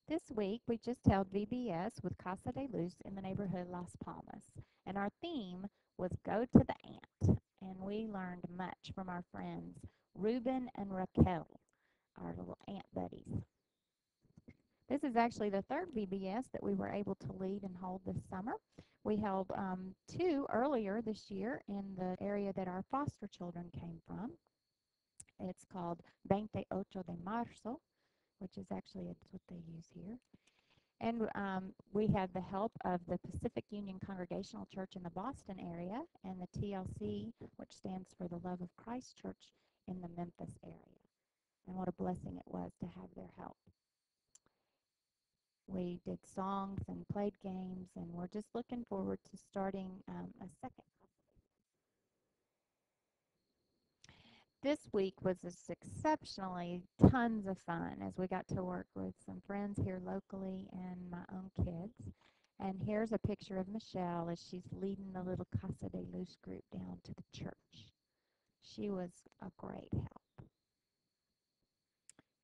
This week, we just held VBS with Casa de Luz in the neighborhood Las Palmas, and our theme was Go to the Ant, and we learned much from our friends Ruben and Raquel, our little ant buddies. This is actually the third VBS that we were able to lead and hold this summer. We held two earlier this year in the area that our foster children came from. It's called 28 de Marzo, which is actually it's what they use here. And we had the help of the Pacific Union Congregational Church in the Boston area and the TLC, which stands for the Love of Christ Church in the Memphis area. And what a blessing it was to have their help. We did songs and played games, and we're just looking forward to starting a second. This week was just exceptionally tons of fun as we got to work with some friends here locally and my own kids. And here's a picture of Michelle as she's leading the little Casa de Luz group down to the church. She was a great help.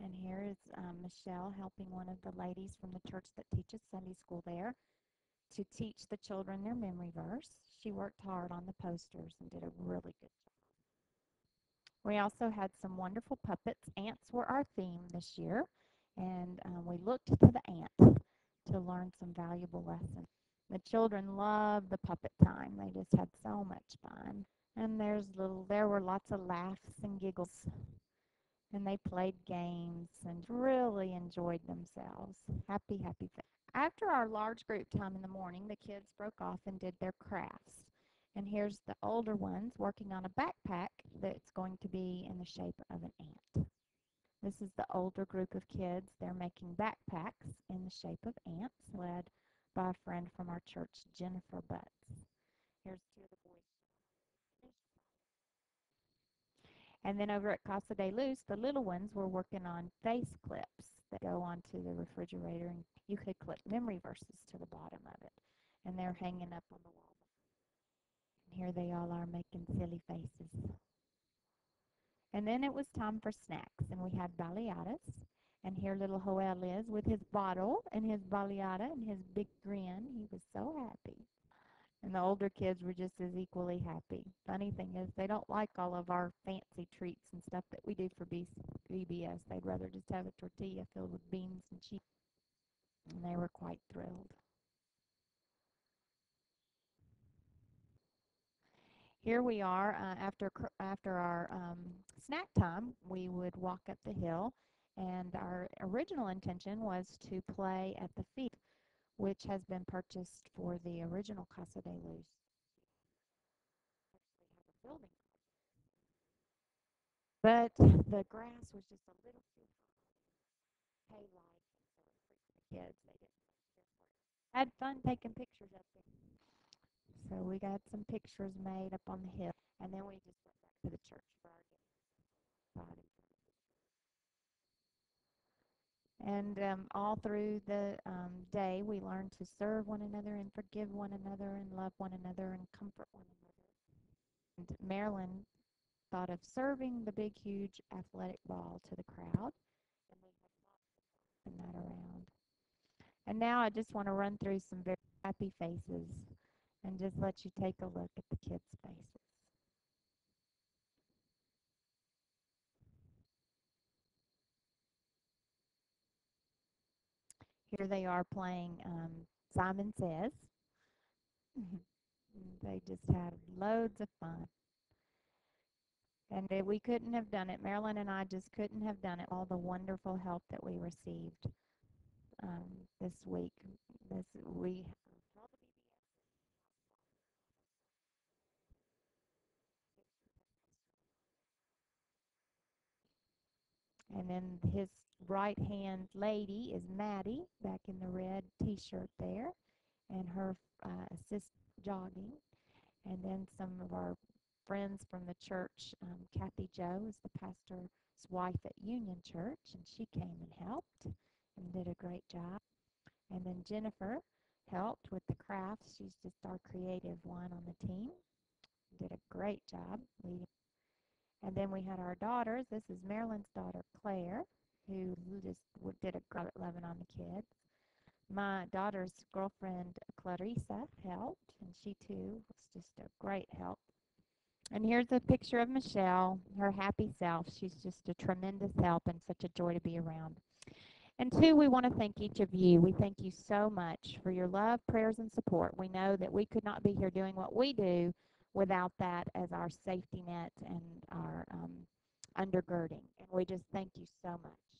And here is Michelle helping one of the ladies from the church that teaches Sunday school there to teach the children their memory verse. She worked hard on the posters and did a really good job. We also had some wonderful puppets. Ants were our theme this year, and we looked to the ant to learn some valuable lessons. The children loved the puppet time. They just had so much fun. And there were lots of laughs and giggles, and they played games and really enjoyed themselves. Happy, happy. After our large group time in the morning, the kids broke off and did their crafts. And here's the older ones working on a backpack that's going to be in the shape of an ant. This is the older group of kids. They're making backpacks in the shape of ants, led by a friend from our church, Jennifer Butts. Here's two of the boys. And then over at Casa de Luz, the little ones were working on face clips that go onto the refrigerator, and you could clip memory verses to the bottom of it. And they're hanging up on the wall. And here they all are making silly faces. And then it was time for snacks, and we had baleadas. And here little Joel is with his bottle and his baleada and his big grin. He was so happy. And the older kids were just as equally happy. Funny thing is, they don't like all of our fancy treats and stuff that we do for VBS. They'd rather just have a tortilla filled with beans and cheese. And they were quite thrilled. Here we are after our snack time. We would walk up the hill, and our original intention was to play at the field, which has been purchased for the original Casa de Luz. But the grass was just a little too hay like, so it freaked the kids. They didn't had fun taking pictures up there. So we got some pictures made up on the hill, and then we just went back to the church for our game. And all through the day, we learned to serve one another and forgive one another and love one another and comfort one another. And Marilyn thought of serving the big, huge athletic ball to the crowd, and we had lots of fun that around. And now I just want to run through some very happy faces and just let you take a look at the kids' faces. Here they are playing Simon Says. They just had loads of fun. And we couldn't have done it. Marilyn and I just couldn't have done it. All the wonderful help that we received this week. And then his right hand lady is Maddie, back in the red T-shirt there, and her assist jogging. And then some of our friends from the church, Kathy Joe is the pastor's wife at Union Church, and she came and helped and did a great job. And then Jennifer helped with the crafts. She's just our creative one on the team. Did a great job leading. And then we had our daughters. This is Marilyn's daughter, Claire. who just did a great job at loving on the kids. My daughter's girlfriend, Clarissa, helped, and she too was just a great help. And here's a picture of Michelle, her happy self. She's just a tremendous help and such a joy to be around. And two, we want to thank each of you. We thank you so much for your love, prayers, and support. We know that we could not be here doing what we do without that as our safety net and our undergirding. And we just thank you so much.